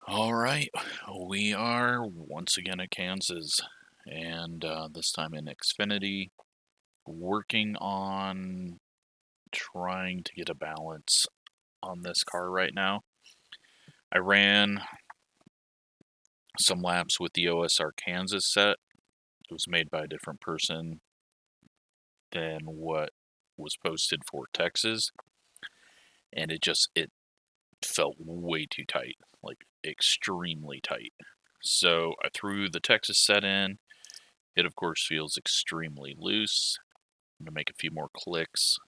All right, we are once again at Kansas, and this time in Xfinity, working on trying to get a balance on this car right now. I ran some laps with the OSR Kansas set. It was made by a different person than what was posted for Texas, and it felt way too tight, like extremely tight. So I threw the Texas set in. It, of course, feels extremely loose. I'm going to make a few more clicks,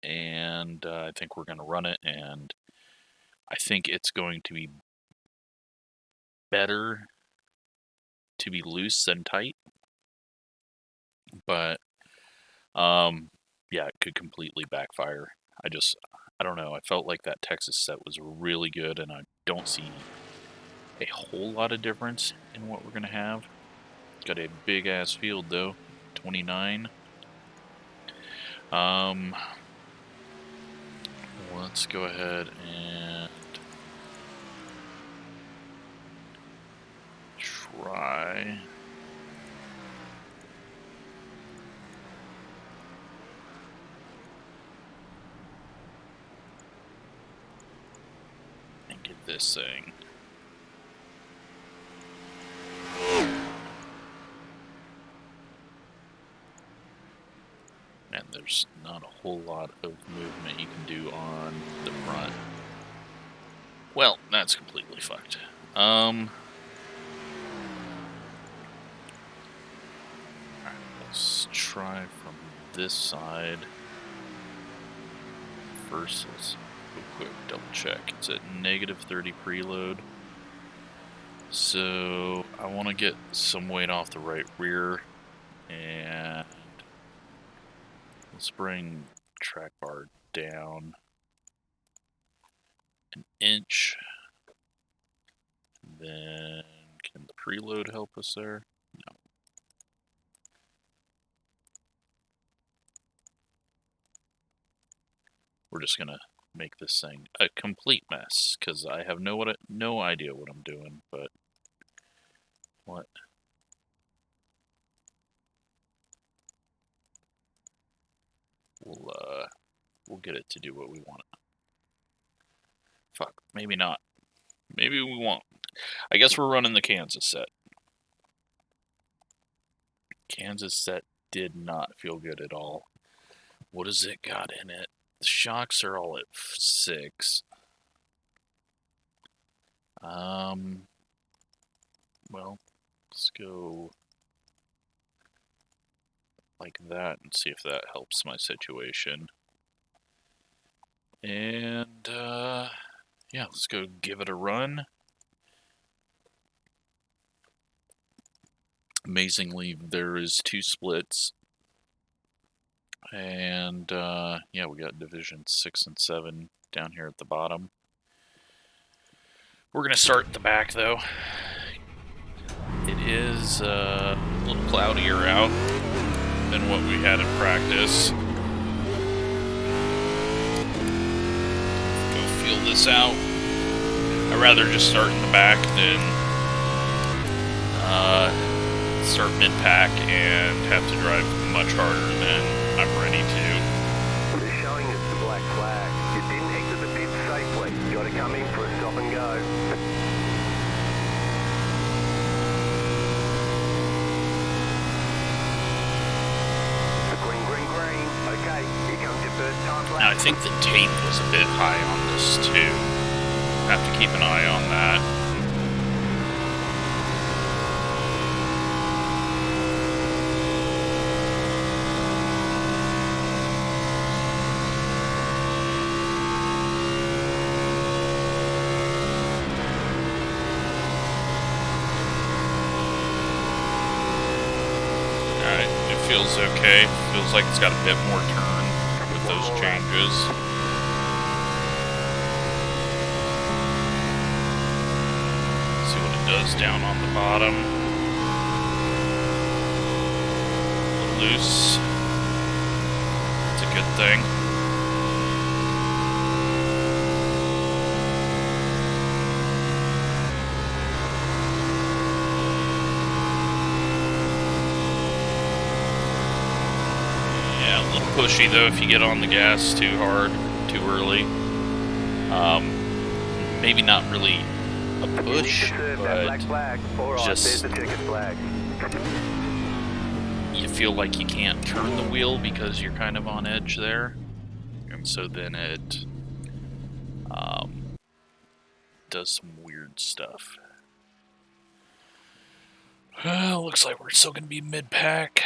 and I think we're going to run it, and I think it's going to be better to be loose than tight, but yeah, it could completely backfire. I don't know, I felt like that Texas set was really good, and I don't see a whole lot of difference in what we're going to have. Got a big-ass field, though, 29. Let's go ahead and try. And get this thing. And there's not a whole lot of movement you can do on the front. Well, that's completely fucked. Alright, let's try from this side. First, let's go quick double check. It's at -30 preload. So I want to get some weight off the right rear, and let's bring track bar down an inch. Then can the preload help us there? No. We're just gonna make this thing a complete mess because I have no idea what I'm doing. But what? We'll get it to do what we want. Fuck, maybe not. Maybe we won't. I guess we're running the Kansas set. Kansas set did not feel good at all. What has it got in it? The shocks are all at 6. Well, let's go like that and see if that helps my situation. And, yeah, let's go give it a run. Amazingly, there is 2 splits. And, yeah, we got Division 6 and 7 down here at the bottom. We're going to start at the back, though. It is a little cloudier out than what we had in practice. Go feel this out. I'd rather just start in the back than start mid-pack and have to drive much harder than I'm ready to. They're showing us the black flag. You didn't exit the pit safely. You got to come in for a stop and go. Green, green, green. Okay, here comes your first time lap. Now, I think the tape was a bit high on this, too. Have to keep an eye on that. Feels okay. Feels like it's got a bit more turn with those changes. See what it does down on the bottom. A little loose. It's a good thing. little pushy though if you get on the gas too hard, too early. Maybe not really a push, but just you feel like you can't turn the wheel because you're kind of on edge there, and so then it does some weird stuff. Looks like we're still going to be mid-pack.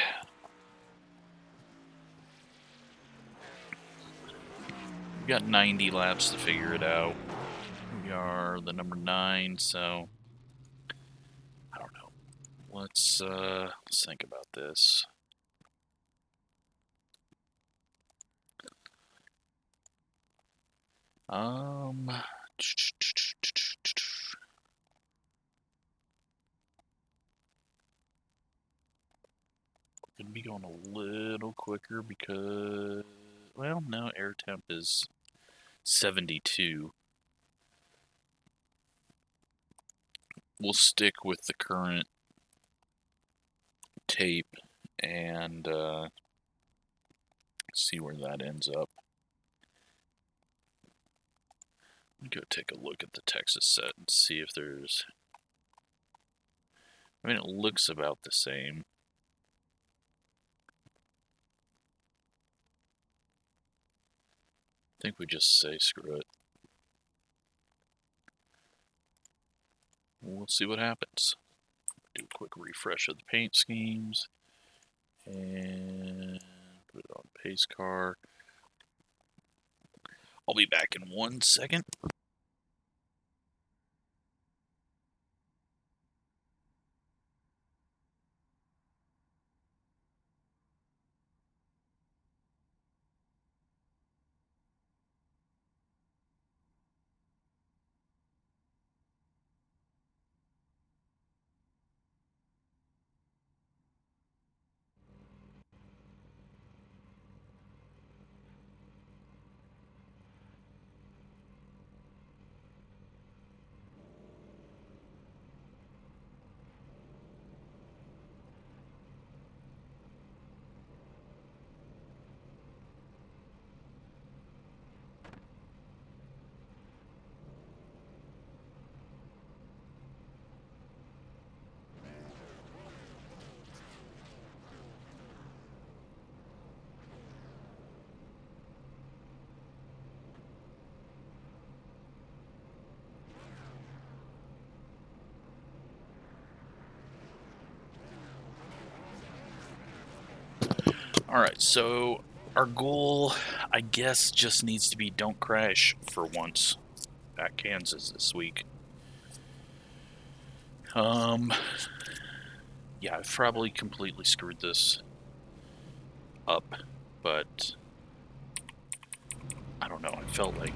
We've got 90 laps to figure it out. We are the number 9, so I don't know. Let's think about this. Gonna be going a little quicker because, well, no, air temp is 72. We'll stick with the current tape and see where that ends up. Go take a look at the Texas set and see if there's, I mean, it looks about the same. I think we just say screw it. We'll see what happens. Do a quick refresh of the paint schemes and put it on pace car. I'll be back in 1 second. Alright, so our goal, I guess, just needs to be don't crash for once at Kansas this week. Yeah, I've probably completely screwed this up, but I don't know, I felt like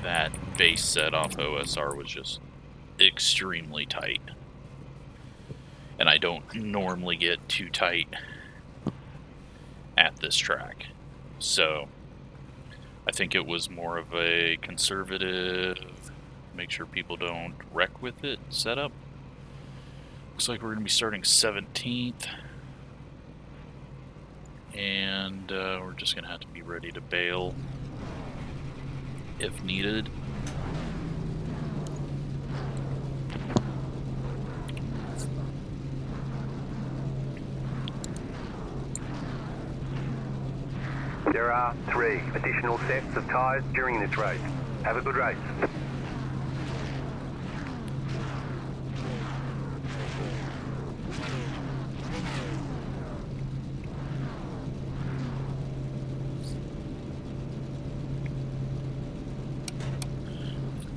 that base set off OSR was just extremely tight. And I don't normally get too tight at this track. So I think it was more of a conservative, make sure people don't wreck with it setup. Looks like we're going to be starting 17th. And we're just going to have to be ready to bail if needed. There are 3 additional sets of tyres during this race. Have a good race.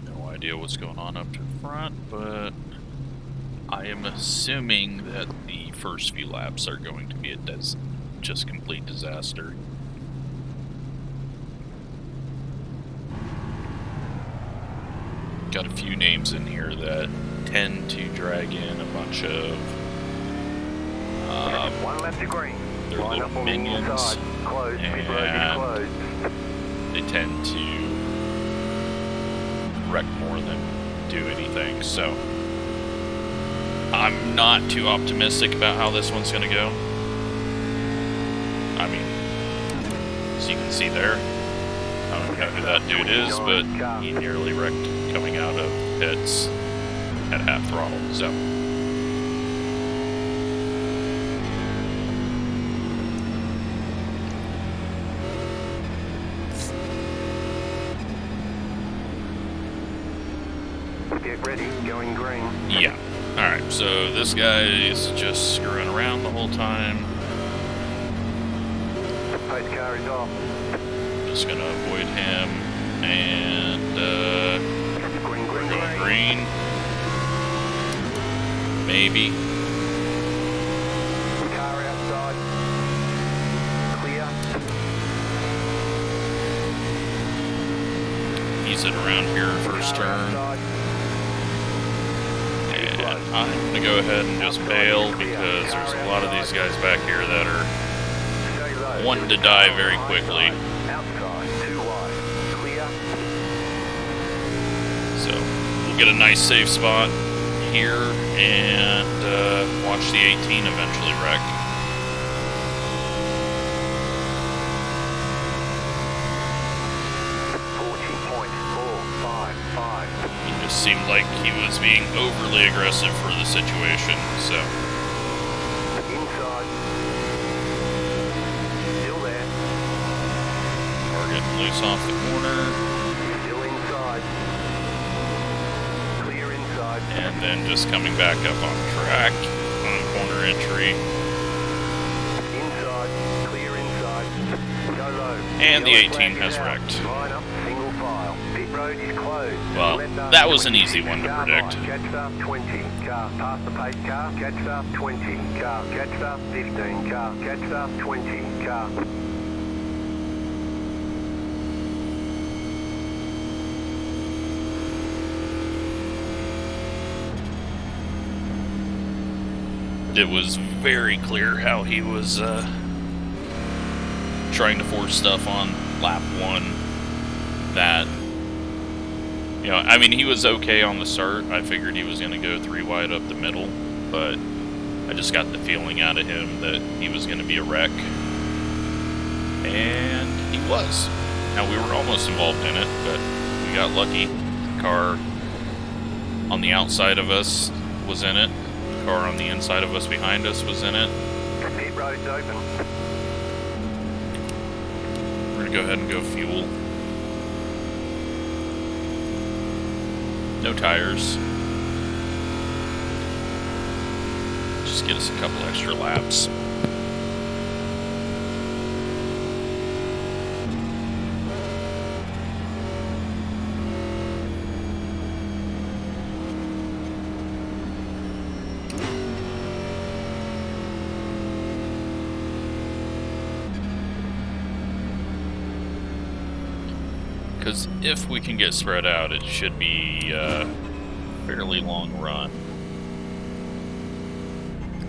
No idea what's going on up to the front, but I am assuming that the first few laps are going to be a just complete disaster. Got a few names in here that tend to drag in a bunch of 1 left to green. their Line little up on the minions, inside. Closed. Pit road is closed. they tend to wreck more than do anything. So I'm not too optimistic about how this one's going to go. I mean, as you can see there. I don't know who that dude is, but he nearly wrecked coming out of pits at half throttle. So. Get ready, going green. Yeah. Alright, so this guy is just screwing around the whole time. Pace car is off. Just gonna avoid him, and Green, we're going green. Maybe. Car outside. Clear. He's it around here first Car turn. outside. And I'm gonna go ahead and just bail because there's a lot of these guys back here that are Stay low. wanting to die very quickly. Outside, too wide. Clear. So we'll get a nice safe spot here and watch the 18 eventually wreck. He just seemed like he was being overly aggressive for the situation, so. Inside. Still there. We're getting loose off the corner. Still inside. Clear inside. And then just coming back up on track on corner entry. Inside. Clear inside. Go low. And the Yellow 18 flag has is out. wrecked. Line up, single file. Pit road is closed. Well, Left up, that was an 20. easy one to Car predict. line. Catch up 20. Car past the pace car. Catch up 20. Car catch up 15. Car catch up 20. Car. It was very clear how he was trying to force stuff on lap 1 that, you know, I mean, he was okay on the start. I figured he was going to go 3 wide up the middle, but I just got the feeling out of him that he was going to be a wreck. And he was. Now, we were almost involved in it, but we got lucky. The car on the outside of us was in it. The car on the inside of us behind us was in it. Pit road's open. We're going to go ahead and go fuel. No tires. Just get us a couple extra laps. Because if we can get spread out, it should be a fairly long run.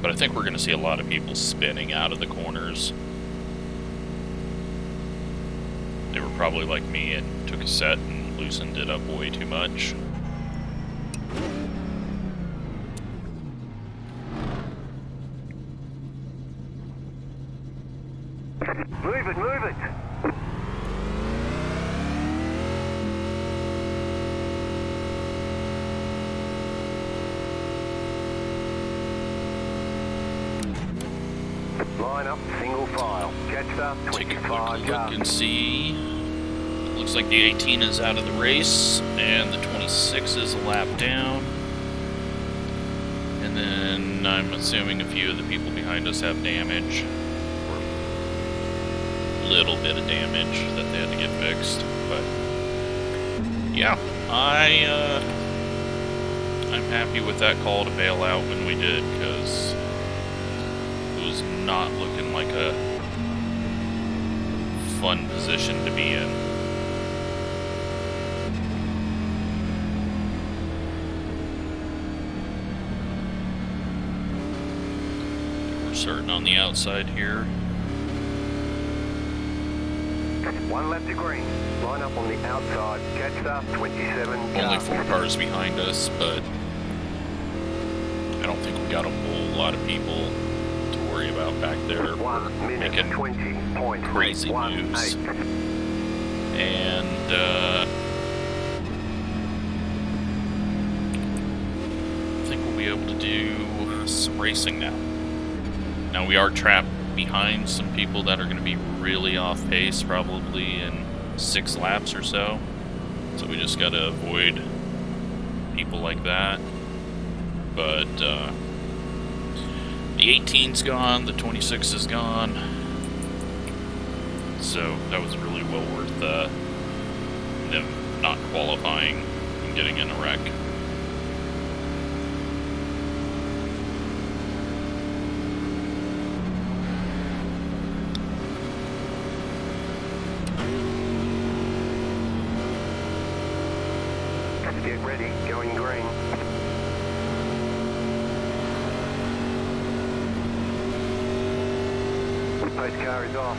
But I think we're going to see a lot of people spinning out of the corners. They were probably like me and took a set and loosened it up way too much. Move it, move it. Line up, single file. Catch up, Take a 25 quick look car. and see. Looks like the 18 is out of the race, and the 26 is a lap down. And then I'm assuming a few of the people behind us have damage, or a little bit of damage that they had to get fixed. But yeah, I'm happy with that call to bail out when we did, because it was not looking like a fun position to be in. We're starting on the outside here. One lap to green. Line up on the outside. Catch up, 27 car. Only 4 cars behind us, but I don't think we got a whole lot of people to worry about back there. We're 1 minute making 20.18. crazy moves. And I think we'll be able to do some racing now. Now we are trapped behind some people that are going to be really off pace, probably in 6 laps or so. So we just got to avoid people like that. But the 18's gone, the 26 is gone. So that was really well worth them not qualifying and getting in a wreck. Get ready, going green. Pace car is off.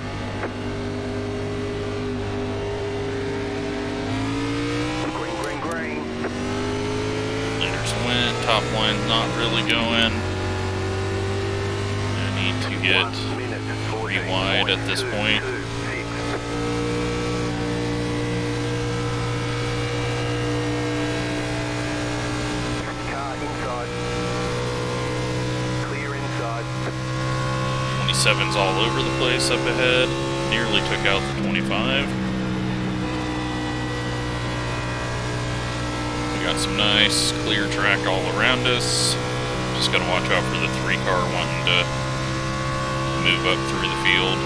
Green, green, green. Leaders win, top line's not really going. I need to get 3 wide at this point. Car inside. Clear inside. 27's all over the place up ahead. Nearly took out the 25. We got some nice clear track all around us. Just gotta watch out for the 3-car wanting to move up through the field.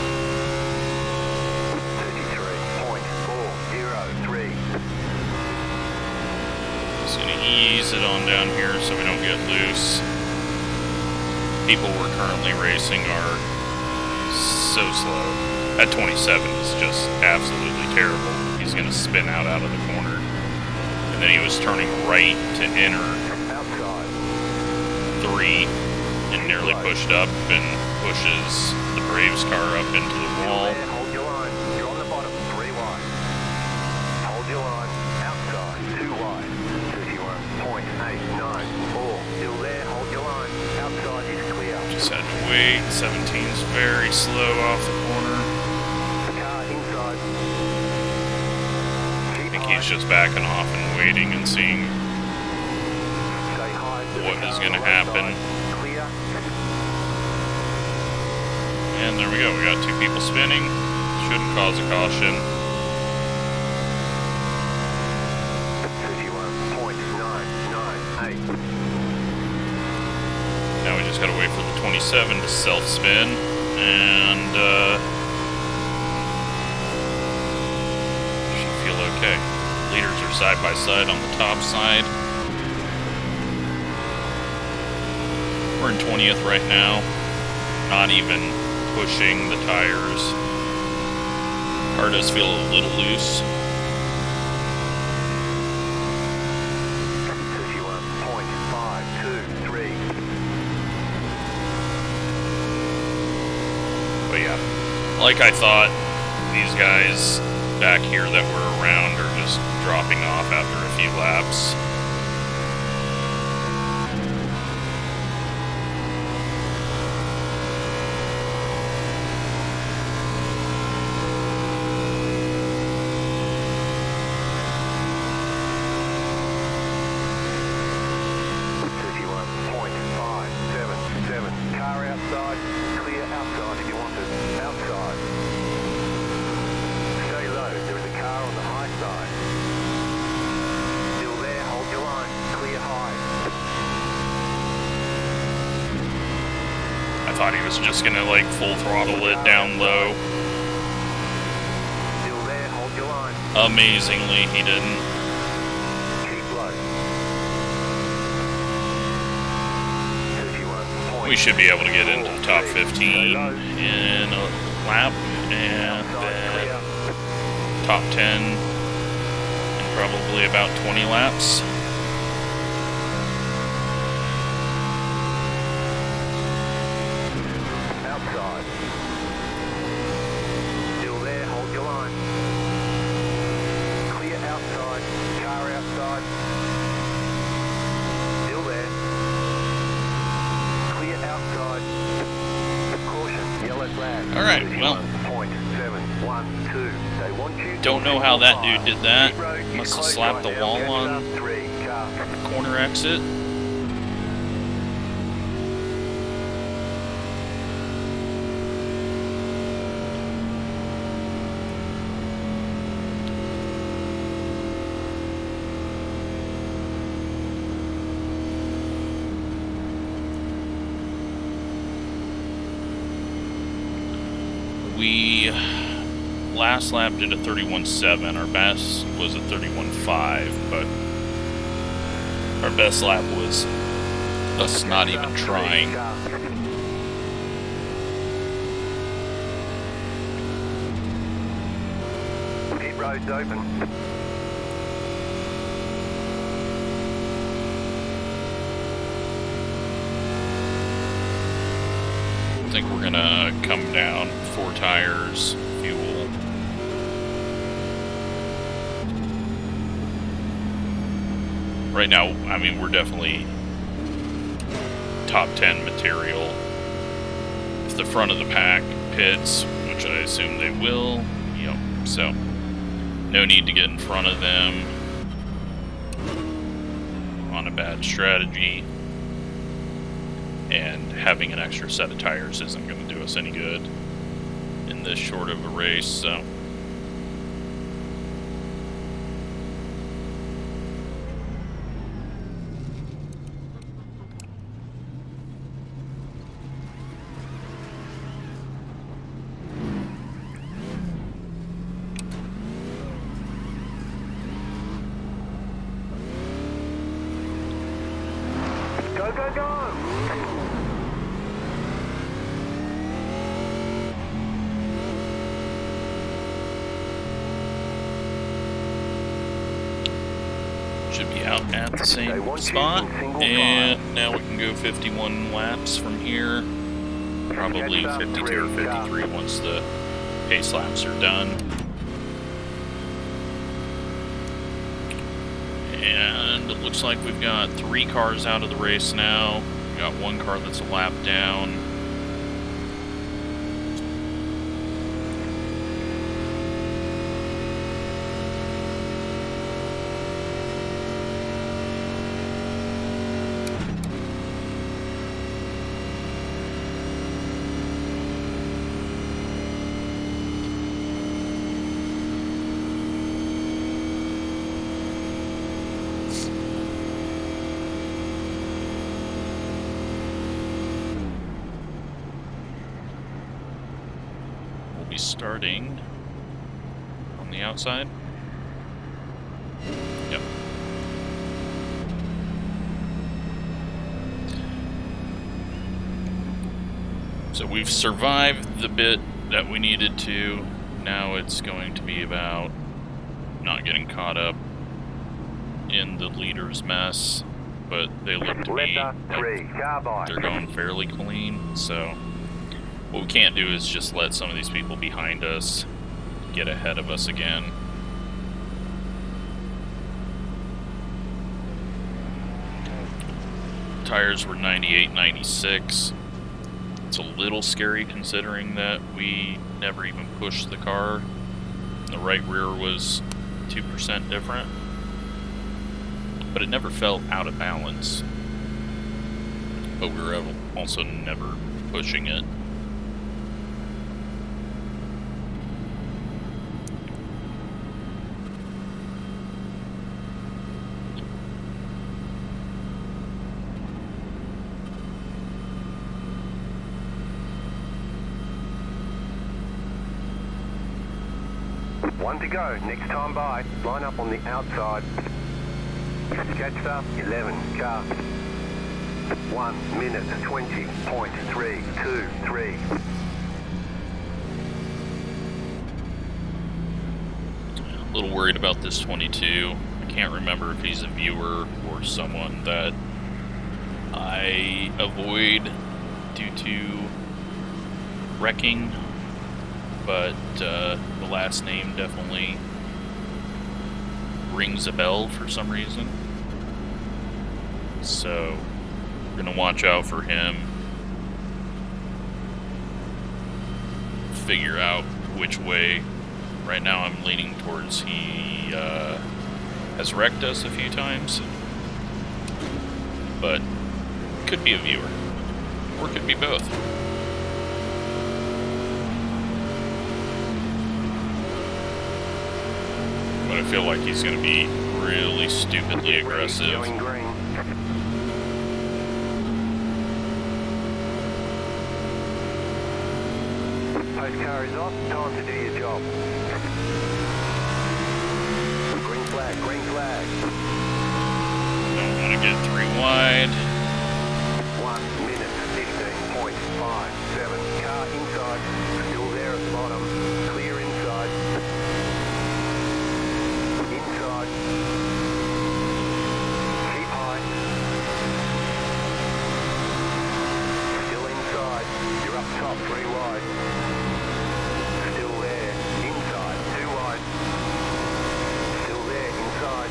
33.403. Just gonna ease it on down here so we don't get loose. People we're currently racing are so slow. That 27 is just absolutely terrible. He's going to spin out of the corner. And then he was turning right to enter 3 and nearly pushed up and pushes the Braves car up into the wall. Hold your line. You're on the bottom. 3 wide. Hold your line. Outside. 2 wide. 31.894. Still there. Hold your line. Outside is clear. Just had to wait. 17's very slow off the corner. Car inside. I think he's just backing off and waiting and seeing Stay high. what is going to happen. Clear. And there we go. We got 2 people spinning. Shouldn't cause a caution. 31.998. Now we just gotta wait for the 27 to self-spin, and should feel okay. Leaders are side by side on the top side. We're in 20th right now, not even pushing the tires. Car does feel a little loose. 31.523. But yeah, like I thought, these guys back here that were around are just dropping off after a few laps. Car outside, clear outside if you want it. Outside. Stay low, there is a car on the high side. Still there, hold your line, clear high. I thought he was just gonna like full throttle it down low. Still there, hold your line. Amazingly, he didn't. Keep low. 31. We should be able to get into the top 15 in a lap, and then top 10 in probably about 20 laps. Outside. Still there, hold your line. Clear outside, car outside. Still there. Clear outside. Alright, well, 31.712. They want you don't know how that dude did that. Must have slapped the wall on the corner exit. We last lap did a 31.7. Our best was a 31.5, but our best lap was us not even trying. Pit road's open. I think we're gonna come down 4 tires, fuel. Right now, I mean, we're definitely top 10 material. If the front of the pack pits, which I assume they will, you know, so no need to get in front of them on a bad strategy. And having an extra set of tires isn't going to do us any good in this short of a race, so. Go, go, go! Should be out at the same spot, and now we can go 51 laps from here. Probably 52 or 53 once the pace laps are done. And it looks like we've got 3 cars out of the race now. We've got 1 car that's a lap down. Starting on the outside. Yep. So we've survived the bit that we needed to. Now it's going to be about not getting caught up in the leader's mess, but they look to me like they're going fairly clean, so what we can't do is just let some of these people behind us get ahead of us again. Tires were 98, 96. It's a little scary considering that we never even pushed the car. The right rear was 2% different, but it never felt out of balance. But we were also never pushing it. One to go, next time by. Line up on the outside. Catch up, 11 car. 1 minute 20.323. A little worried about this 22. I can't remember if he's a viewer or someone that I avoid due to wrecking, but the last name definitely rings a bell for some reason. So we're gonna watch out for him. figure out which way. Right now I'm leaning towards he has wrecked us a few times, but could be a viewer, or could be both. But I feel like he's going to be really stupidly aggressive. Going green. Post car is off. Time to do your job. Green flag, green flag. Don't want to get 3 wide. 1 minute 15.57. Car inside. Still there at the bottom. Clear inside. Inside. Keep high. Still inside. You're up top, 3 wide. Still there. Inside. 2 wide. Still there. Inside.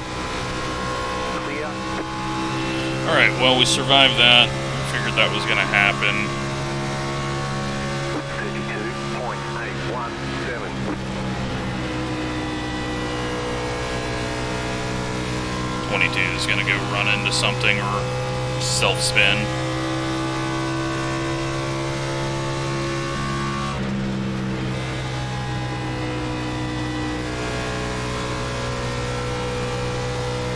Clear. Alright, well, we survived that. Figured that was going to happen. 32.817. 22 is going to go run into something or self-spin.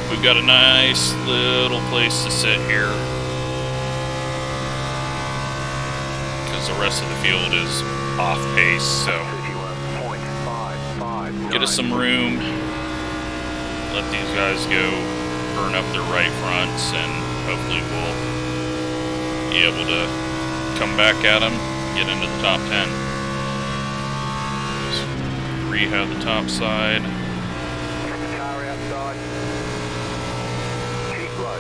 We've got a nice little place to sit here, because the rest of the field is off pace, so 31.559. get us some room, let these guys go burn up their right fronts, and hopefully we'll be able to come back at them, get into the top 10. Just rehab the top side. Car outside. Keep low.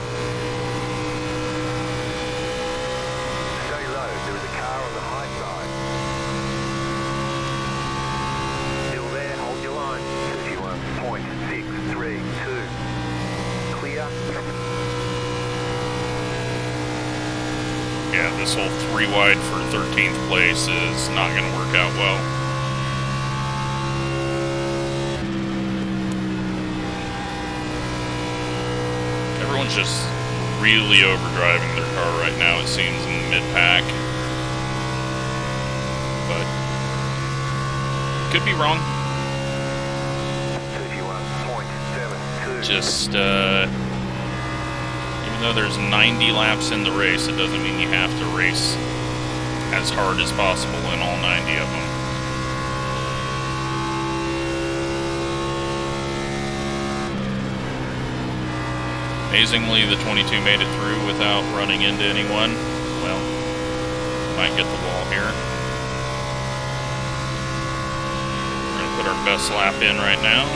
Stay low. There is a car on the high side. Still there. Hold your line. 31.632. Clear. Yeah, this whole 3 wide for 13th place is not going to work out well. Everyone's just really overdriving their car right now, it seems, in the mid-pack. But could be wrong. 31.72. Just, even though there's 90 laps in the race, it doesn't mean you have to race as hard as possible in all 90 of them. Amazingly, the 22 made it through without running into anyone. Well, might get the wall here. We're going to put our best lap in right now.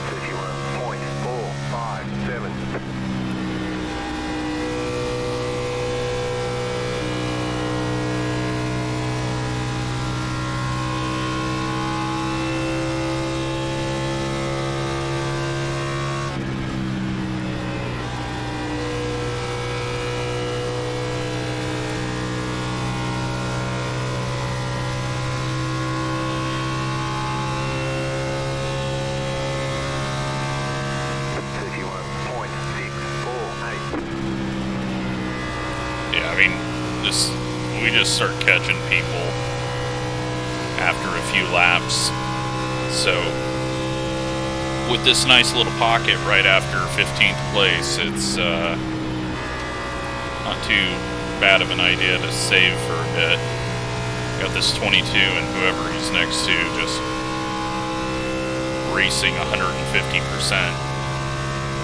31.457. We just start catching people after a few laps. So with this nice little pocket right after 15th place, it's not too bad of an idea to save for a bit. Got this 22 and whoever he's next to just racing 150%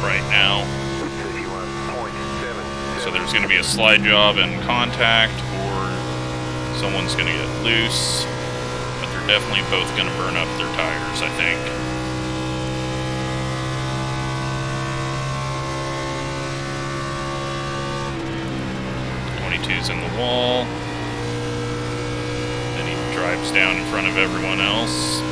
right now. So there's going to be a slide job and contact, or someone's going to get loose, but they're definitely both going to burn up their tires, I think. .22's in the wall. Then he drives down in front of everyone else.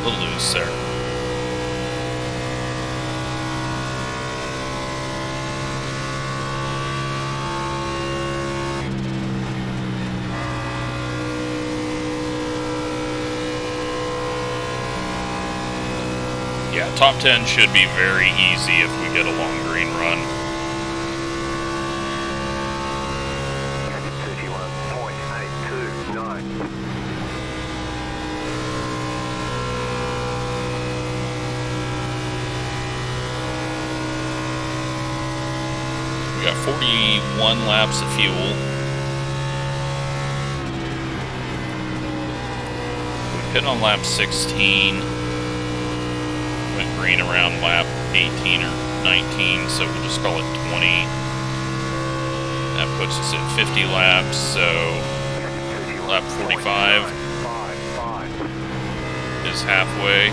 little loose there. Yeah, top 10 should be very easy if we get a long green run. 31.829. We got 41 laps of fuel. We pit on lap 16. Went green around lap 18 or 19, so we'll just call it 20. That puts us at 50 laps, so lap 45 is halfway.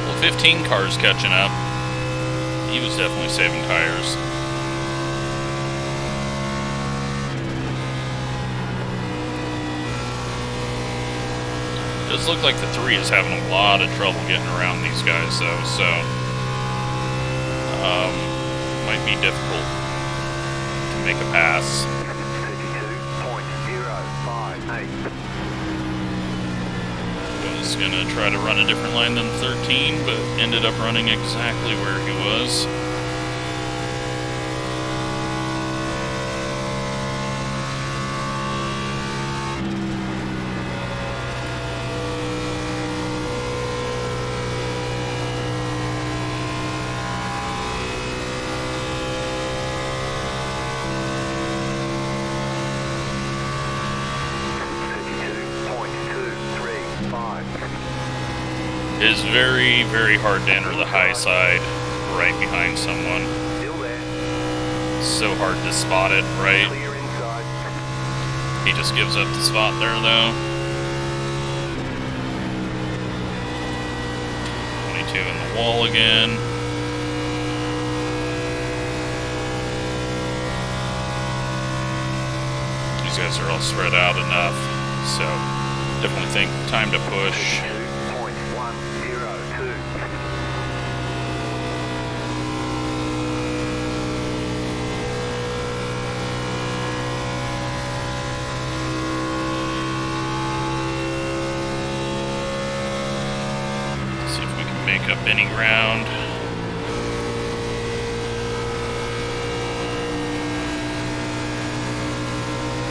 Well, 15 cars catching up. He was definitely saving tires. It does look like the 3 is having a lot of trouble getting around these guys, though, so might be difficult to make a pass. 32.058. Was gonna try to run a different line than 13, but ended up running exactly where he was. It is very, very hard to enter the high side right behind someone. Still there. So hard to spot it, right? Clear inside. He just gives up the spot there, though. 22 in the wall again. These guys are all spread out enough, so definitely think time to push. 2.102. See if we can make up any ground.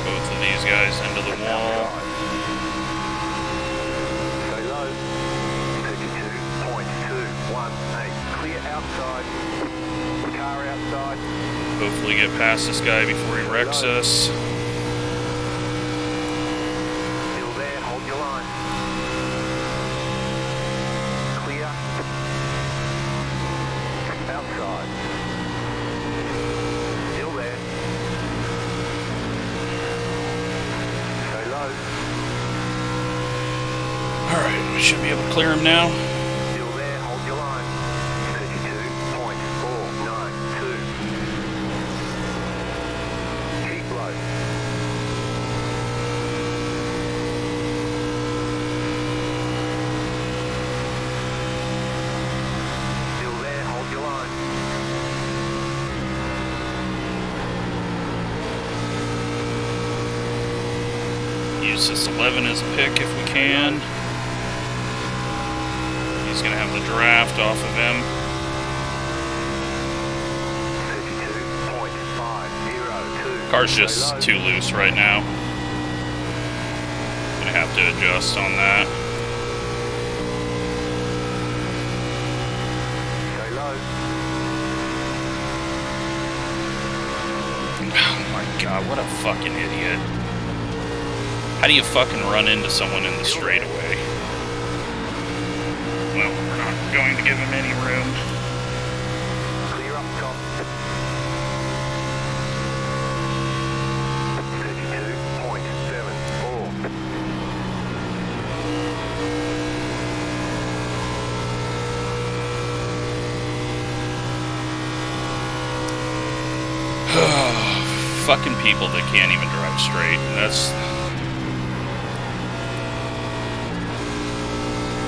Both of these guys into the wall. Stay low. 32.218. Clear outside. Car outside. Hopefully get past this guy before he wrecks us. Still there. Hold your line. Clear. Outside. Still there. Stay low. Alright, we should be able to clear him now. Still there. Hold your line. 32.492. Keep low. Still there. Hold your line. Use this 11 as a pick if we can. He's going to have the draft off of him. 32.502. Car's just too loose right now. Going to have to adjust on that. Stay low. Oh my god, what a fucking idiot. How do you fucking run into someone in the straightaway? Well, we're not going to give him any room. Clear up top. 32.74. Fucking people that can't even drive straight. That's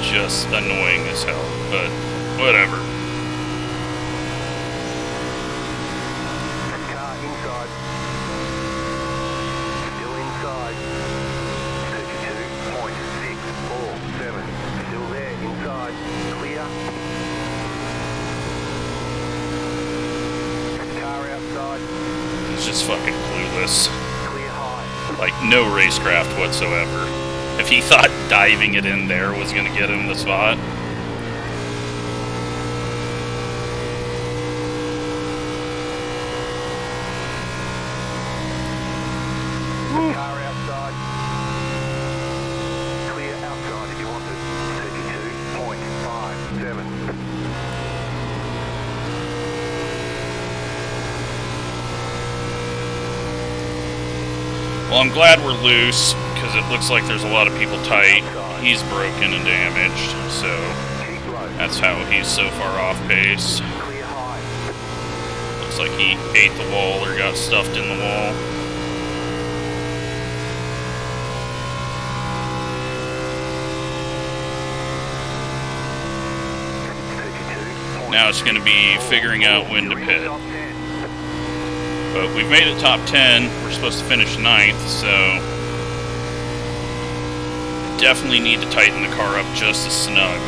just annoying as hell, but whatever. Car inside. Still inside. 32.647. Still there inside. Clear. Car outside. It's just fucking clueless. Clear high. Like, no racecraft whatsoever. If he thought diving it in there was gonna get him the spot. Car outside. Clear outside if you want it. 32.57. Well, I'm glad we're loose, because it looks like there's a lot of people tight. He's broken and damaged, so Keep low. that's how he's so far off pace. Clear high. Looks like he ate the wall or got stuffed in the wall. Now it's going to be figuring out when to pit. Top 10. But we've made it top 10. We're supposed to finish 9th, so definitely need to tighten the car up just a snug.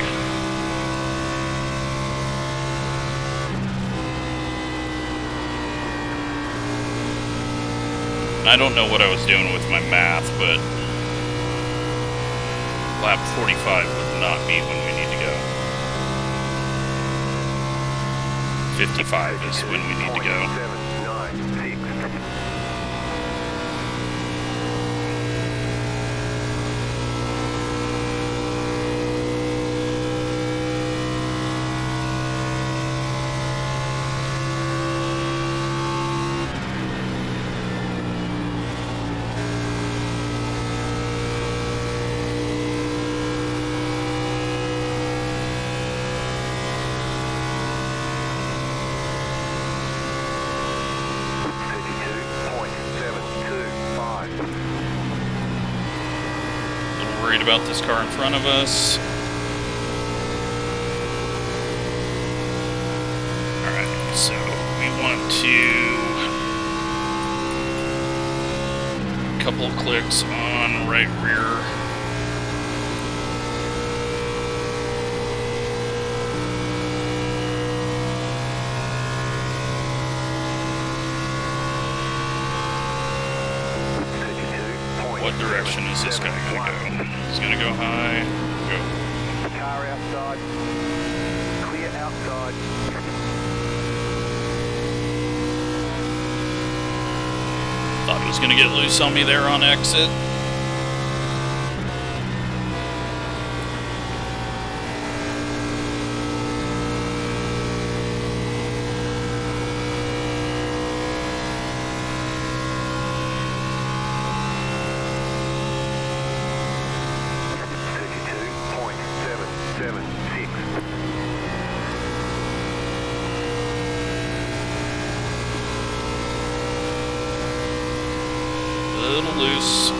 I don't know what I was doing with my math, but lap 45 would not be when we need to go. 55 is when we need to go. 796. Worried about this car in front of us. Alright, so we want to couple of clicks on right rear. What direction is this guy gonna go? He's gonna go high. Go. Car outside. Clear outside. Thought he was gonna get loose on me there on exit. A little loose.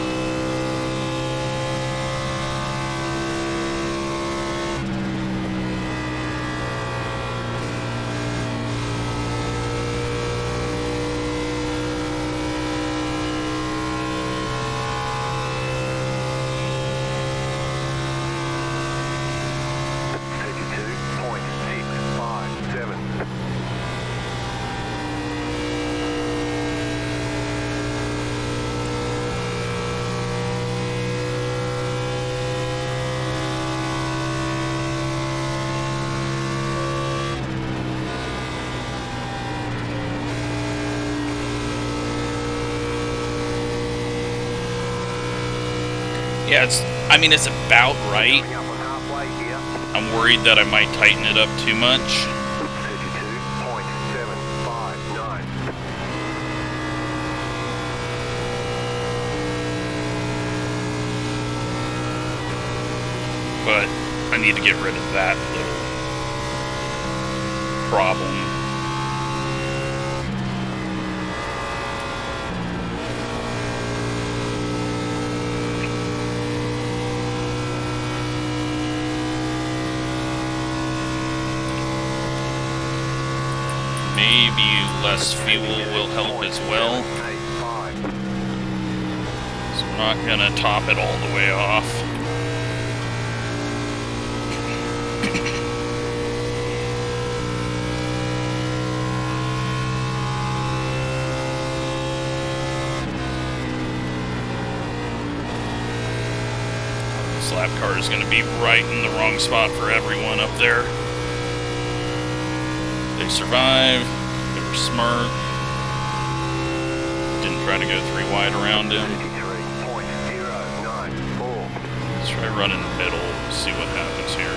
Yeah, I mean, it's about right. Coming up on halfway here. I'm worried that I might tighten it up too much. 32.759. But I need to get rid of that little problem. Maybe less fuel will help as well. 785. So we're not gonna top it all the way off. This lap car is gonna be right in the wrong spot for everyone up there. They survived. They were smart. Didn't try to go 3 wide around him. 33.094. Let's try running the middle, see what happens here.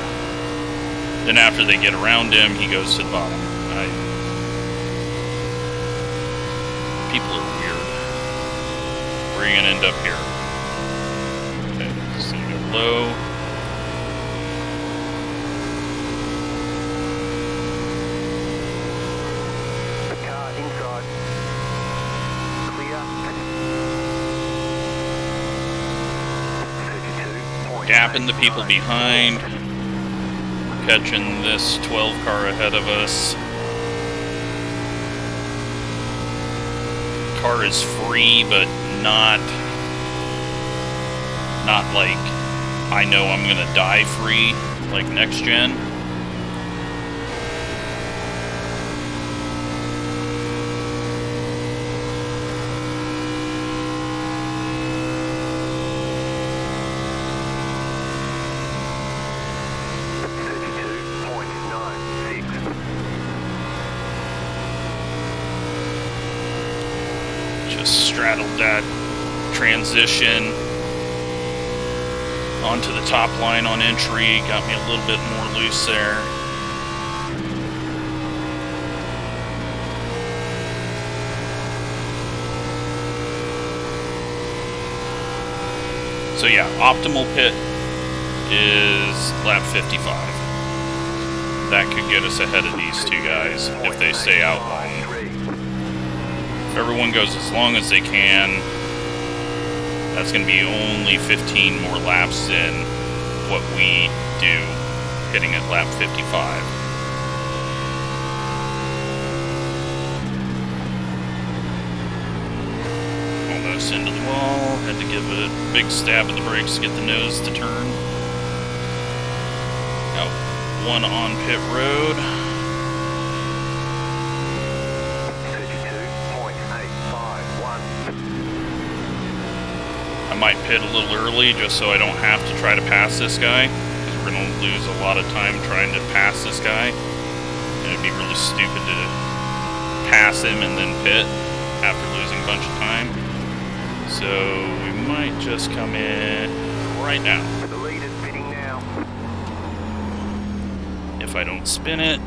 Then after they get around him, he goes to the bottom. People are weird. Where are you gonna end up here? Okay, so you go low. Car inside. Clear. 32.8. Gapping the people behind. Catching this 12 car ahead of us. Car is free, but not like I know I'm gonna die free like next gen. Just straddled that transition onto the top line on entry, got me a little bit more loose there. So yeah, optimal pit is lap 55. That could get us ahead of these two guys if they stay out long. If everyone goes as long as they can, that's going to be only 15 more laps than what we do hitting at lap 55. Almost into the wall. Had to give a big stab at the brakes to get the nose to turn. Got one on pit road. 32.851. I might pit a little early just so I don't have to try to pass this guy, because we're going to lose a lot of time trying to pass this guy. And it'd be really stupid to pass him and then pit after losing a bunch of time. So we might just come in right now. The lead is pitting now. If I don't spin it.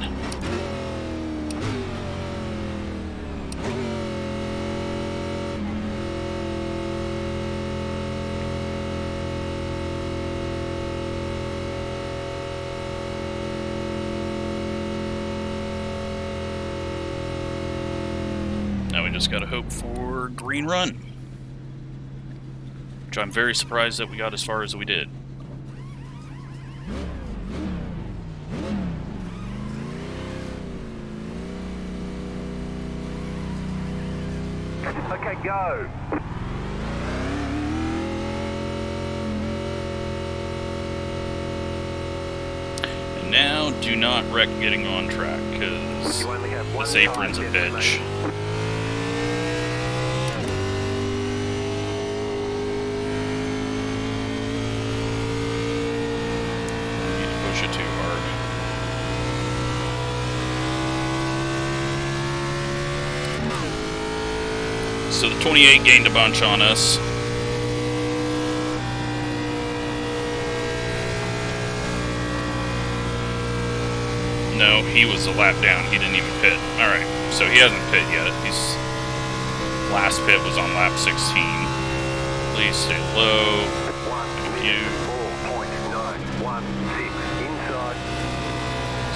Now we just gotta hope for green run. Which I'm very surprised that we got as far as we did. Okay, go. And now do not wreck getting on track, because You only have one this apron's a time, bitch. Need to push it too hard. So the 28 gained a bunch on us. No, he was a lap down. He didn't even pit. Alright, so he hasn't pit yet. His last pit was on lap 16. Please stay low. Thank you.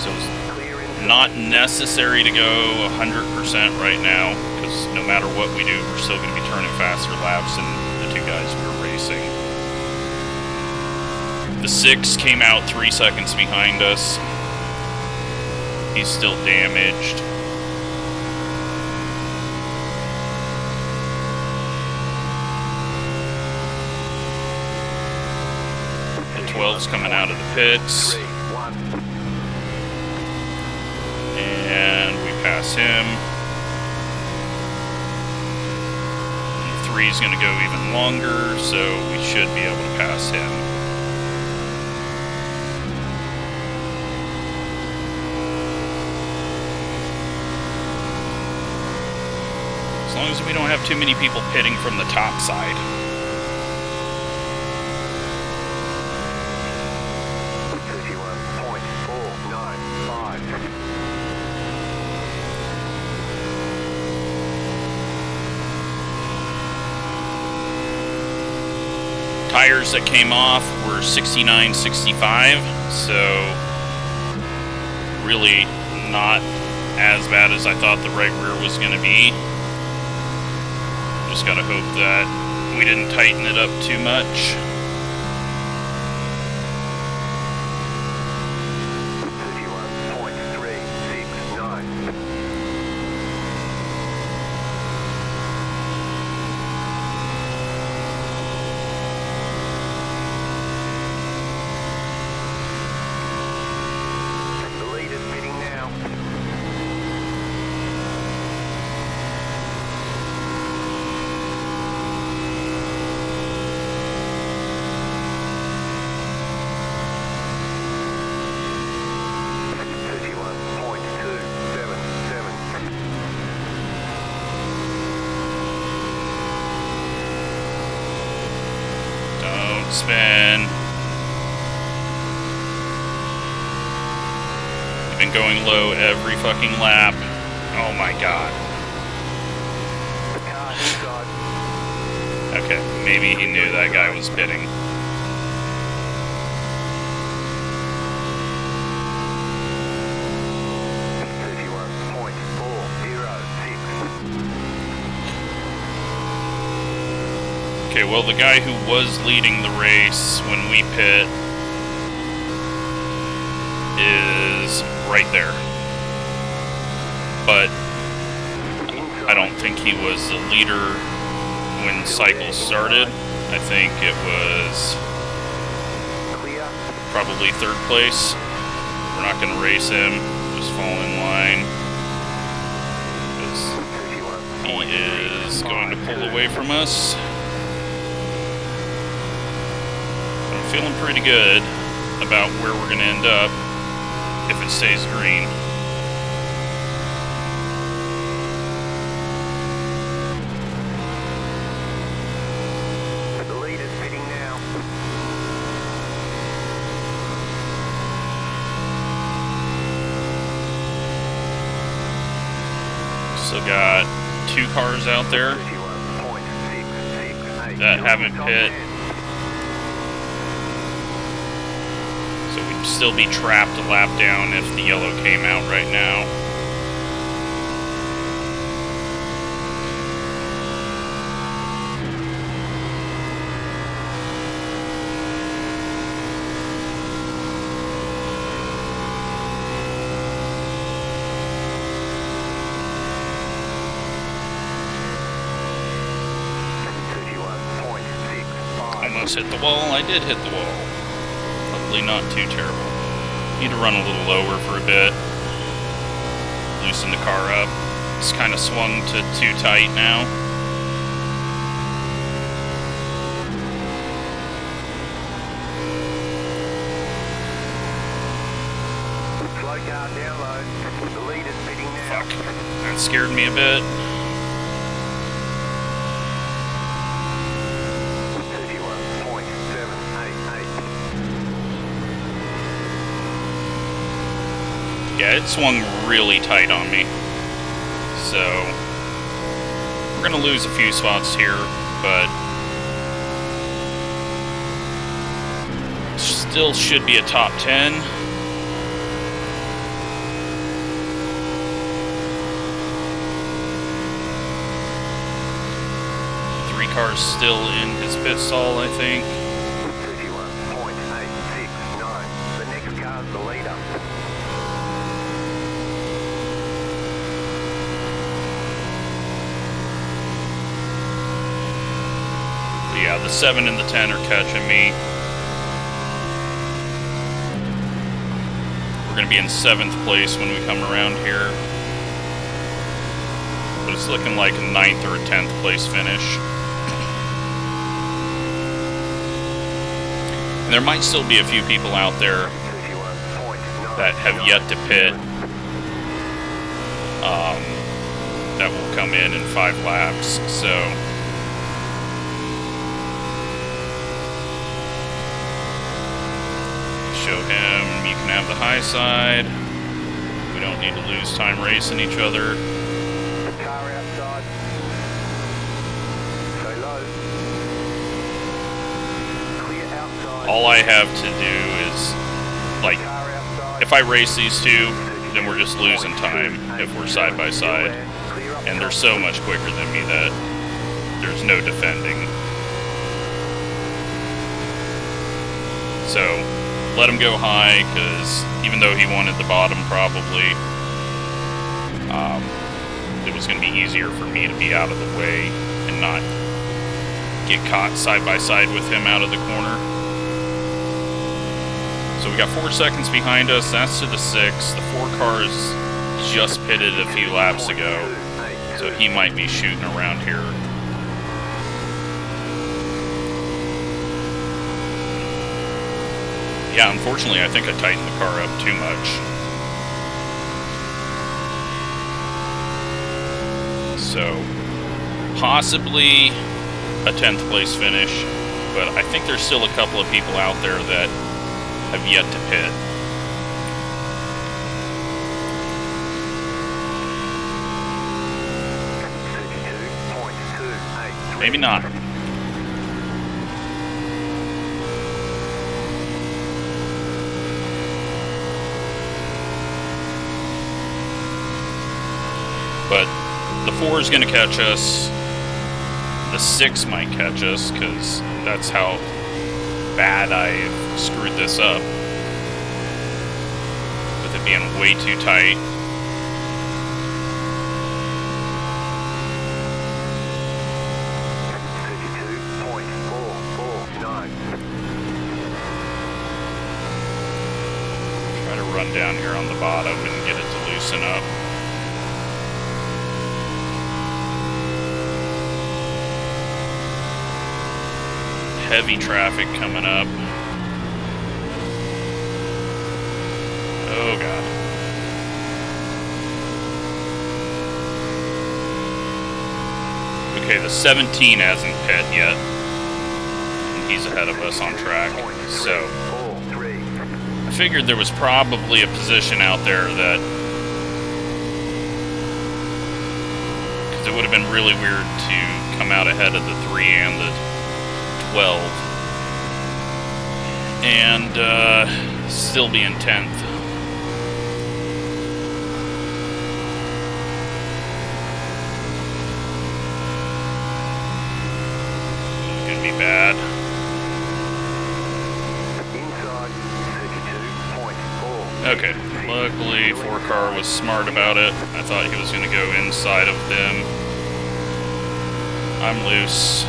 So it's not necessary to go 100% right now, because no matter what we do, we're still going to be turning faster laps than the two guys we're racing. The 6 came out 3 seconds behind us. He's still damaged. The 12's coming out of the pits. And we pass him. And the 3's going to go even longer, so we should be able to pass him. As long as we don't have too many people pitting from the top side. Tires that came off were 69, 65, so really not as bad as I thought the right rear was going to be. Just gotta hope that we didn't tighten it up too much. Spin. We've been going low every fucking lap. Oh my god. Okay, maybe he knew that guy was pitting. Okay, well, the guy who was leading the race when we pit is right there. But I don't think he was the leader when cycles started. I think it was probably third place. We're not going to race him, just fall in line. Because he is going to pull away from us. Feeling pretty good about where we're going to end up if it stays green. The lead is pitting now. Still got 2 cars out there that haven't pit. Still be trapped a lap down if the yellow came out right now. Almost hit the wall. I did hit the wall. Luckily not too terrible. Need to run a little lower for a bit. Loosen the car up. It's kind of swung to too tight now. Slow car down low. The lead is pitting now. Fuck. That scared me a bit. Yeah, it swung really tight on me. So, we're going to lose a few spots here, but still should be a top 10. Three cars still in his pit stall, I think. 31.869. The next car's the leader. Yeah, the 7 and the 10 are catching me. We're going to be in 7th place when we come around here. But it's looking like a 9th or a 10th place finish. And there might still be a few people out there that have yet to pit. That will come in 5 laps, so... Show him you can have the high side. We don't need to lose time racing each other. Car outside. Stay low. Clear outside. All I have to do is, like, if I race these two, then we're just losing time if we're side by side. And they're so much quicker than me that there's no defending. So, let him go high, because even though he wanted the bottom probably, it was going to be easier for me to be out of the way and not get caught side by side with him out of the corner. So we got 4 seconds behind us. That's to the 6. The 4 cars just pitted a few laps ago, so he might be shooting around here. Yeah, unfortunately, I think I tightened the car up too much. So, possibly a 10th place finish, but I think there's still a couple of people out there that have yet to pit. Maybe not. But the 4 is going to catch us. The 6 might catch us, because that's how bad I've screwed this up. With it being way too tight. Try to run down here on the bottom and get it to loosen up. Heavy traffic coming up. Oh god. Okay, the 17 hasn't pit yet. And he's ahead of us on track. So, I figured there was probably a position out there that... because it would have been really weird to come out ahead of the 3 and the 12 and still be in 10th. It's gonna be bad. Okay, luckily 4 car was smart about it. I thought he was gonna go inside of them. I'm loose.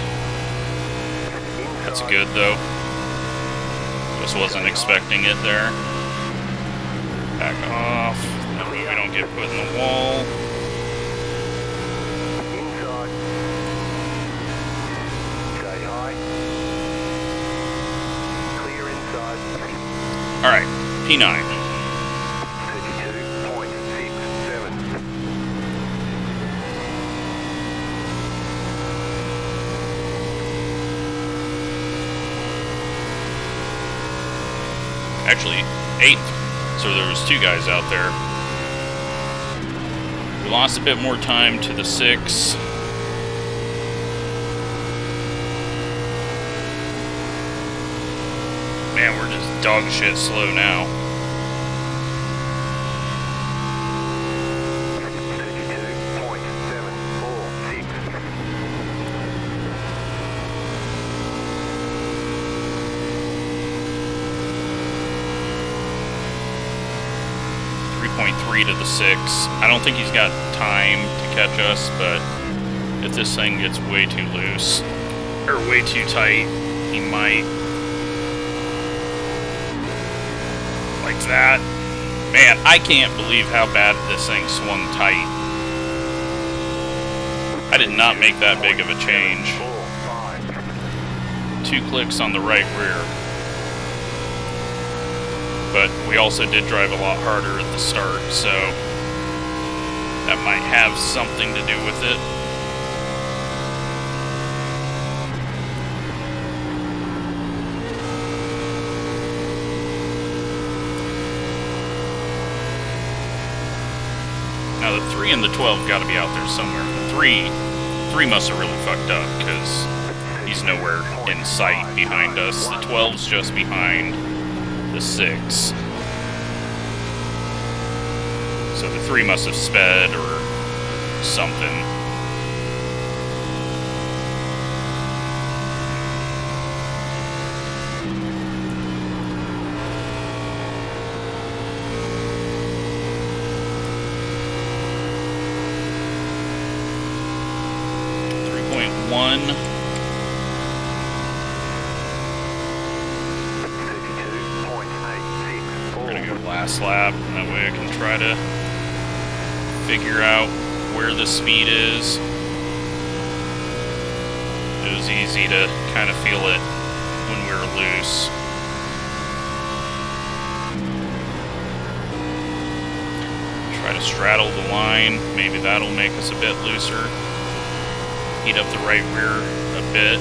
That's good though. Just wasn't expecting it there. Back off. That way we don't get put in the wall. Stay high. Clear inside. Alright, P9. 32.67. Actually, 8th. So there was 2 guys out there. lost a bit more time to the 6. Man, we're just dog shit slow now. 3.3 to the 6. I don't think he's got time to catch us, but if this thing gets way too loose or way too tight, he might. Like that. Man, I can't believe how bad this thing swung tight. I did not make that big of a change. 2 clicks on the right rear. But we also did drive a lot harder at the start, so that might have something to do with it. Now the 3 and the 12 got to be out there somewhere. The 3 must have really fucked up because he's nowhere in sight behind us. The 12's just behind the 6. So the 3 must have sped or something. Last lap, and that way I can try to figure out where the speed is. It was easy to kind of feel it when we were loose. Try to straddle the line, maybe that'll make us a bit looser. Heat up the right rear a bit.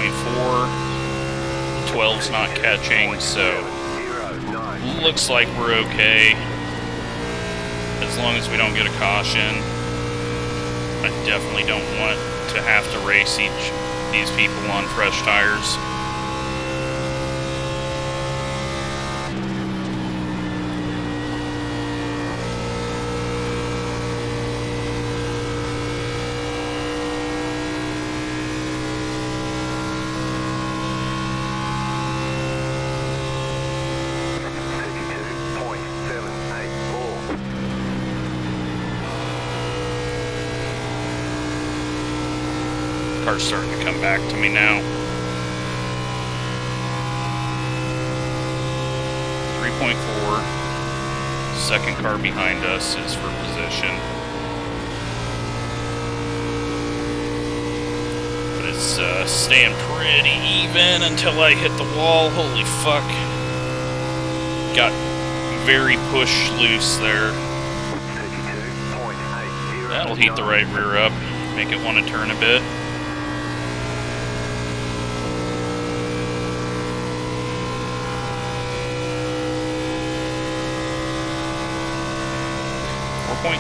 The 12's not catching, so looks like we're okay as long as we don't get a caution. I definitely don't want to have to race these people on fresh tires. Car's starting to come back to me now. 3.4. Second car behind us is for position. But it's staying pretty even until I hit the wall. Holy fuck. Got very push loose there. That'll heat the right rear up, make it want to turn a bit.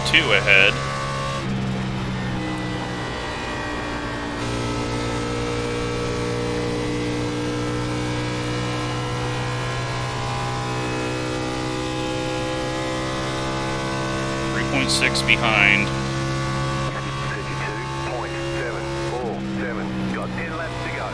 .2 ahead. .6 behind. 32.747. Got 10 laps to go.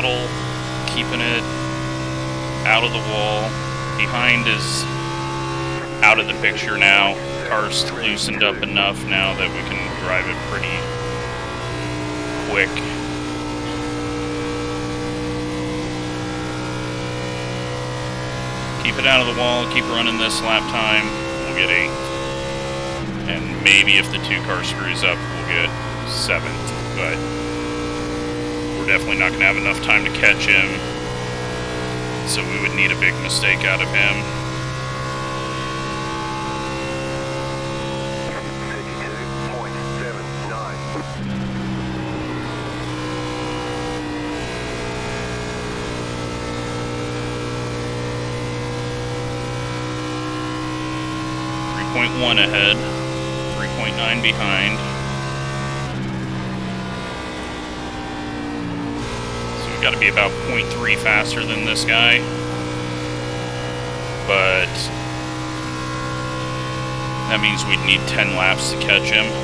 throttle, keeping it out of the wall. Behind is out of the picture now. Car's loosened up enough now that we can drive it pretty quick. Keep it out of the wall, keep running this lap time, we'll get 8th. And maybe if the 2-car screws up, we'll get 7th. But we're definitely not going to have enough time to catch him. So we would need a big mistake out of him. 3.1 ahead, 3.9 behind. So we've got to be about 0.3 faster than this guy. But that means we'd need 10 laps to catch him. 32.778.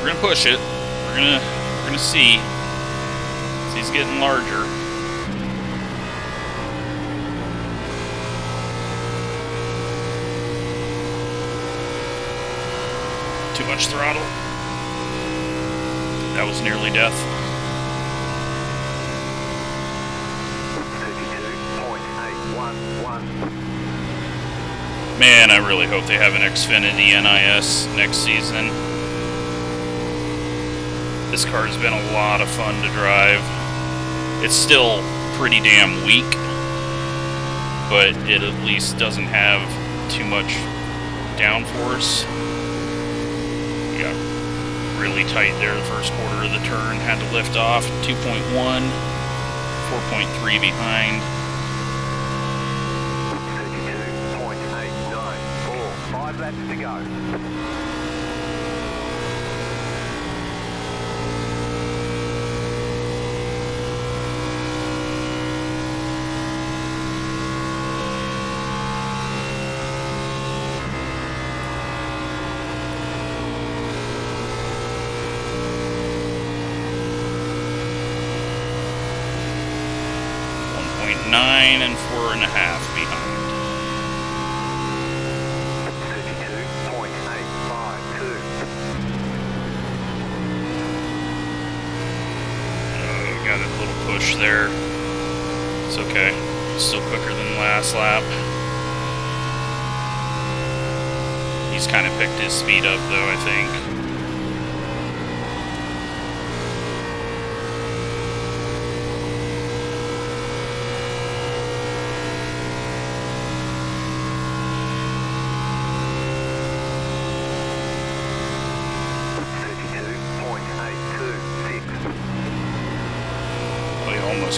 We're gonna push it. We're gonna see. He's getting larger. Too much throttle. That was nearly death. 32.811. Man, I really hope they have an Xfinity NIS next season. This car's been a lot of fun to drive. It's still pretty damn weak, but it at least doesn't have too much downforce. We got really tight there the first quarter of the turn, had to lift off. 2.1, 4.3 behind. 32.894. 5 laps to go. And 4.5 behind. 32.852. Got a little push there. It's okay. Still quicker than last lap. He's kind of picked his speed up though, I think.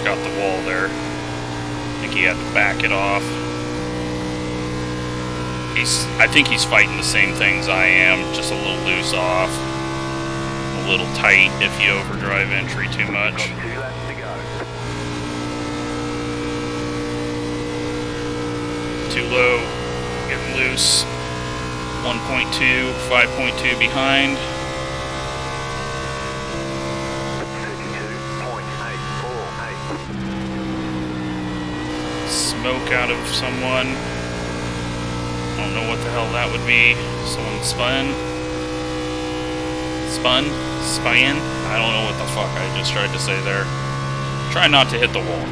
Got the wall there. I think he had to back it off. I think he's fighting the same things I am, just a little loose off, a little tight if you overdrive entry too much. Got 2 laps to go. Too low, getting loose. 1.2, 5.2 behind. Smoke out of someone. I don't know what the hell that would be. Someone spun? Spying? I don't know what the fuck I just tried to say there. Try not to hit the wall.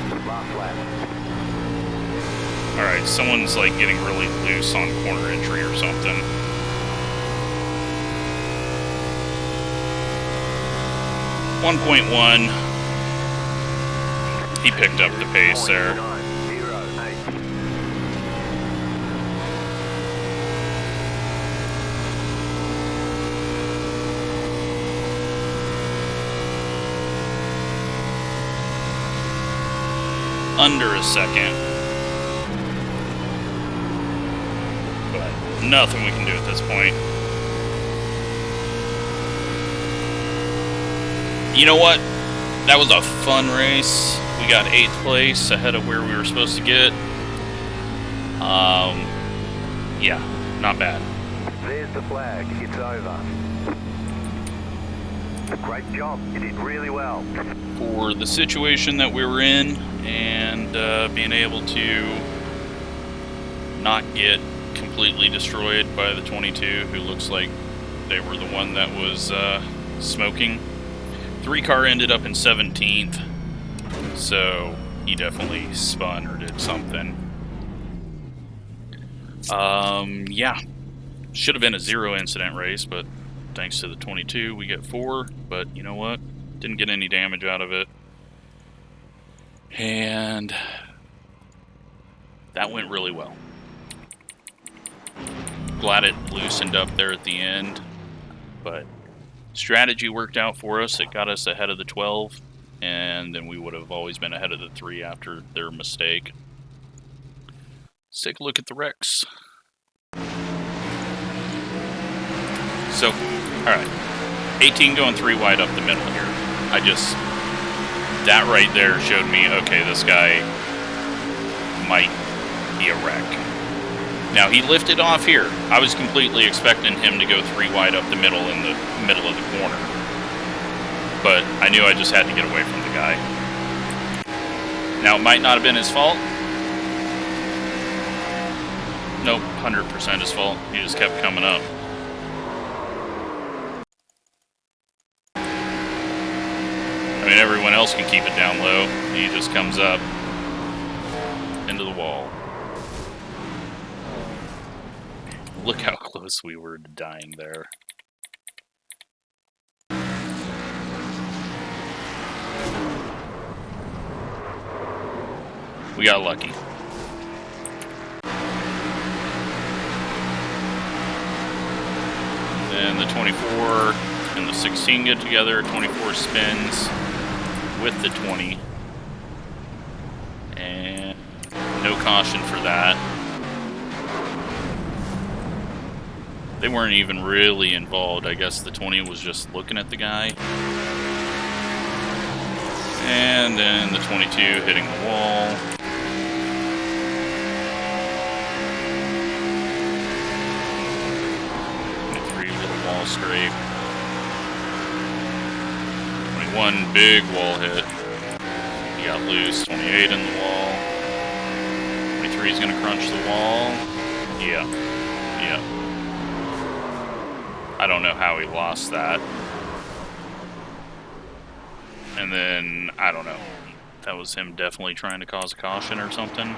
Alright, someone's like getting really loose on corner entry or something. .1. He picked up the pace there. Under a second. But nothing we can do at this point. You know what? That was a fun race. We got 8th place ahead of where we were supposed to get. Yeah, not bad. There's the flag. It's over. Great job. You did really well. For the situation that we were in and being able to not get completely destroyed by the 22, who looks like they were the one that was smoking. 3-car ended up in 17th, so he definitely spun or did something. Yeah, should have been a 0 incident race, but thanks to the 22, we get 4, but you know what? Didn't get any damage out of it. And that went really well. Glad it loosened up there at the end, but strategy worked out for us. It got us ahead of the 12, and then we would have always been ahead of the 3 after their mistake. Let's take a look at the wrecks. So, alright, 18 going 3 wide up the middle here. That right there showed me, okay, this guy might be a wreck. Now, he lifted off here. I was completely expecting him to go 3 wide up the middle in the middle of the corner. But I knew I just had to get away from the guy. Now, it might not have been his fault. Nope, 100% his fault. He just kept coming up. I mean, everyone else can keep it down low. He just comes up into the wall. Look how close we were to dying there. We got lucky. Then the 24 and the 16 get together. 24 spins with the 20. And no caution for that. They weren't even really involved. I guess the 20 was just looking at the guy. And then the 22 hitting the wall. Wall scrape. 21 big wall hit. He got loose. 28 in the wall. 23 is going to crunch the wall. Yeah. Yeah. I don't know how he lost that. And then, I don't know. That was him definitely trying to cause a caution or something.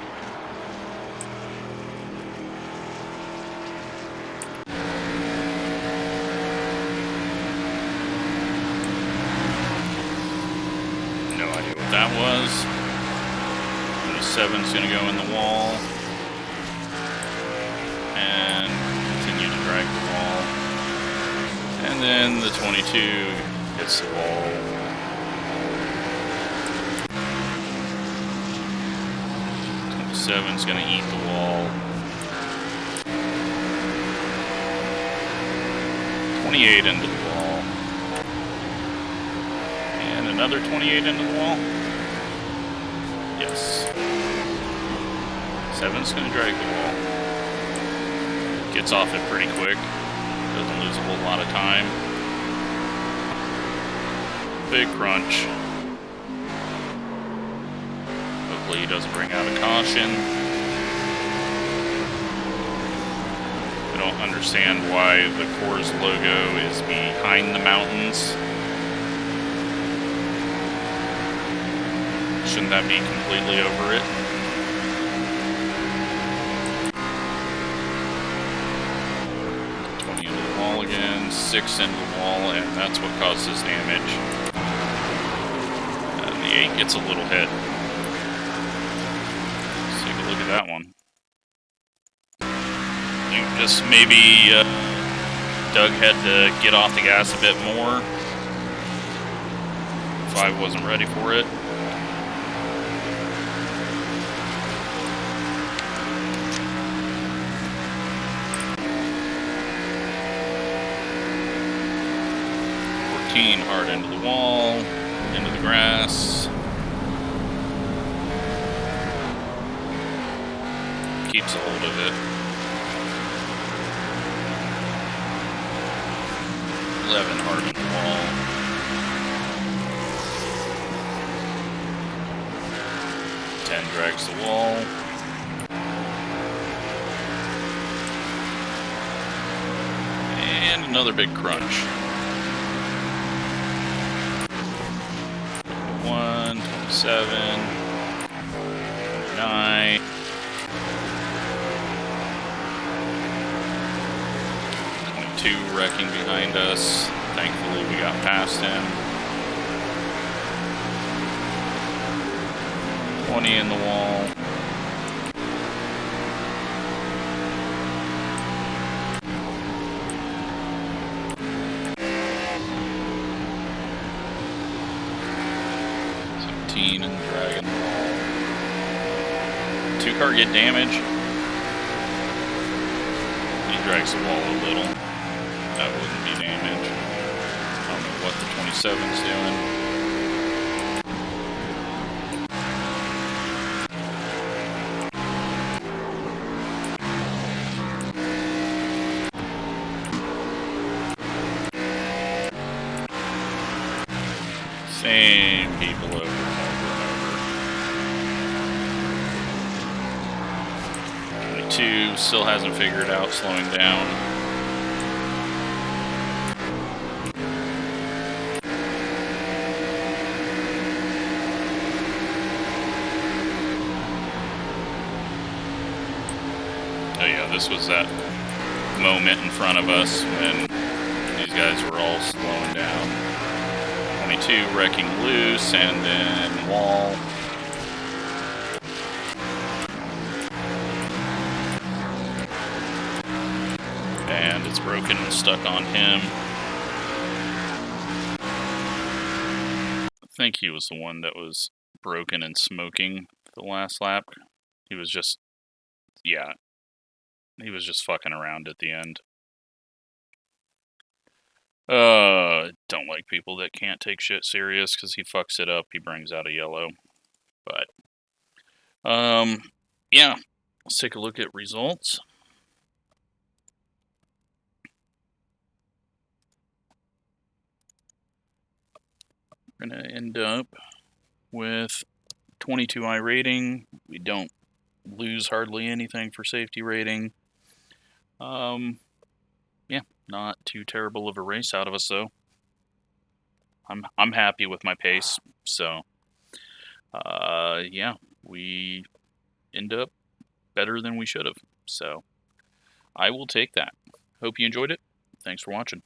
That was. And the 7's going to go in the wall. And continue to drag the wall. And then the 22 hits the wall. The 7's going to eat the wall. 28 into the wall. And another 28 into the wall. Yes. 7's going to drag the wall. Gets off it pretty quick. Doesn't lose a whole lot of time. Big crunch. Hopefully he doesn't bring out a caution. I don't understand why the Coors logo is behind the mountains. Shouldn't that be completely over it? Into the wall again, 6 into the wall, and that's what causes damage. And the 8 gets a little hit. Let's take a look at that one. I think just maybe Doug had to get off the gas a bit more. 5 wasn't ready for it. Hard into the wall, into the grass. keeps a hold of it. 11 hard in the wall. 10 drags the wall. And another big crunch. 1, 27, 9. 22 wrecking behind us. Thankfully, we got past him. 20 in the wall. And dragging the wall. 2 car get damage. He drags the wall a little. That wouldn't be damage. I don't know what the 27's doing. Same people over and over and over. 22 still hasn't figured out slowing down. Oh yeah, this was that moment in front of us when these guys were all slowing down. 22 wrecking loose, and then wall. And it's broken and stuck on him. I think he was the one that was broken and smoking the last lap. He was just, yeah, he was just fucking around at the end. Don't like people that can't take shit serious, because he fucks it up, he brings out a yellow. But, yeah, let's take a look at results. We're going to end up with 22i rating. We don't lose hardly anything for safety rating. Yeah, not too terrible of a race out of us, though. I'm happy with my pace, so yeah, we end up better than we should have. So I will take that. Hope you enjoyed it. Thanks for watching.